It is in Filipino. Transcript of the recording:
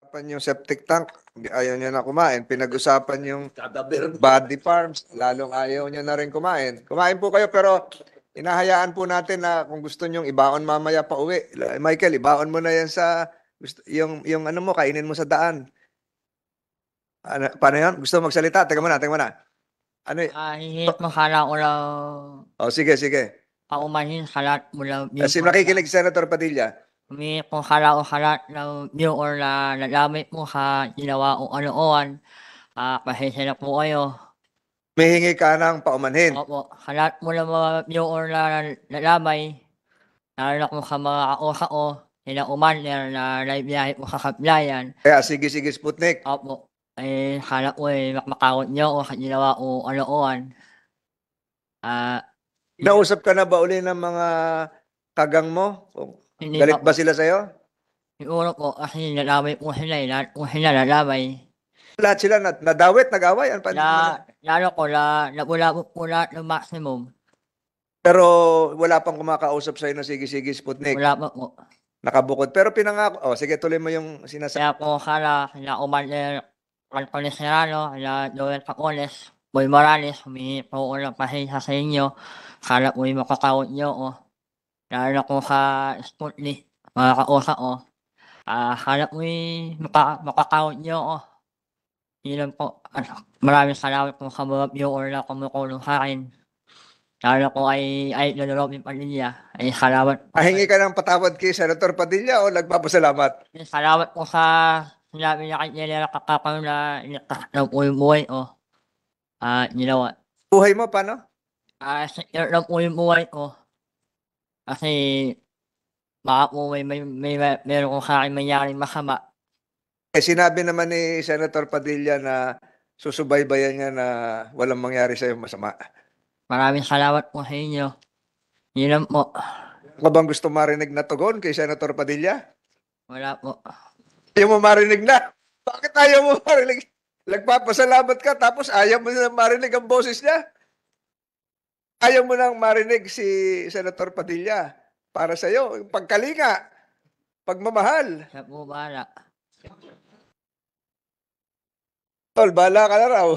Pinag-usapan yung septic tank, ayaw niya na kumain. Pinag-usapan yung body farms, lalong ayaw niya na rin kumain. Kumain po kayo pero inahayaan po natin na kung gusto niyong ibaon mamaya pa uwi. Michael, ibaon mo na yan sa yung ano mo, kainin mo sa daan. Ano, paano yan? Gusto magsalita? Teka muna, teka muna. Ano y- Hihit mo kala ko lang Oh, sige, sige. paumanhin sa lahat mo lang Kasi nakikinig si Senator Padilla. Humihingi ko kala ko sa lahat ng viewer na nagamit mo sa ginawa kong kalokohan. Pasensya na po kayo. May ka ng paumanhin. Opo, sa lahat mo ng mga viewer na nalamay, lalo na kung sa mga kausap ko, sila Umander na naibiyahe ko sa Sablayan. Kaya sige, sige, Sputnik. Opo, kala ko makakawat niyo ako sa ginawa kong kalokohan. Nausap ka na ba uli ng mga kagang mo? Hindi Galit ba po. sila sa'yo? Siguro po kasi nalamay po sila lahat po sila nalamay. Lahat sila nadawit, nag-away. Ano pa? Lalo ko nabulabog po lahat ng maximum. Pero wala pang kumakausap sa'yo na sige-sige, Sputnik. Wala pa po. Nakabukod. Pero pinangako. Oh, sige, tuloy mo yung sinasabi. Kaya po kina Umander Anthony Serrano, kina Joel Pacones, Boy Morales, humingi po ako ng pasensya sa inyo. Kala ko'y makakawat niyo ako. Lalo na po sa Sputnik, mga kausap ko. Kala ko'y makakawat niyo ako. Yun lang po. Maraming salamat po sa mga viewer na kumukulong sa akin. Lalo ko ay Idol Robin Padilla. Salamat po. Hingi ka ng patawad kay Senator Padilla o nagpapasalamat? Salamat po sa sinabi niya kay General Kakapang na iligtas daw po yung buhay ko. Ginawa. Buhay mo, paano? Secure daw po yung buhay ko. Kasi baka po meron ko sa akin mangyaring masama. Sinabi naman ni Senator Padilla na susubaybayan niya na walang mangyari sa'yo masama. Maraming salamat po sa inyo. Yun lang po. Ano bang gusto marinig na tugon kay Senator Padilla? Wala po. Ayaw mo marinig na? Bakit ayaw mo marinig? Nagpapasalamat ka tapos ayaw mo na marinig ang boses niya? Ayaw mo nang marinig si Senator Padilla para sa'yo, yung pagkalinga, pagmamahal. Siya po bahala. Tol, bahala ka na raw.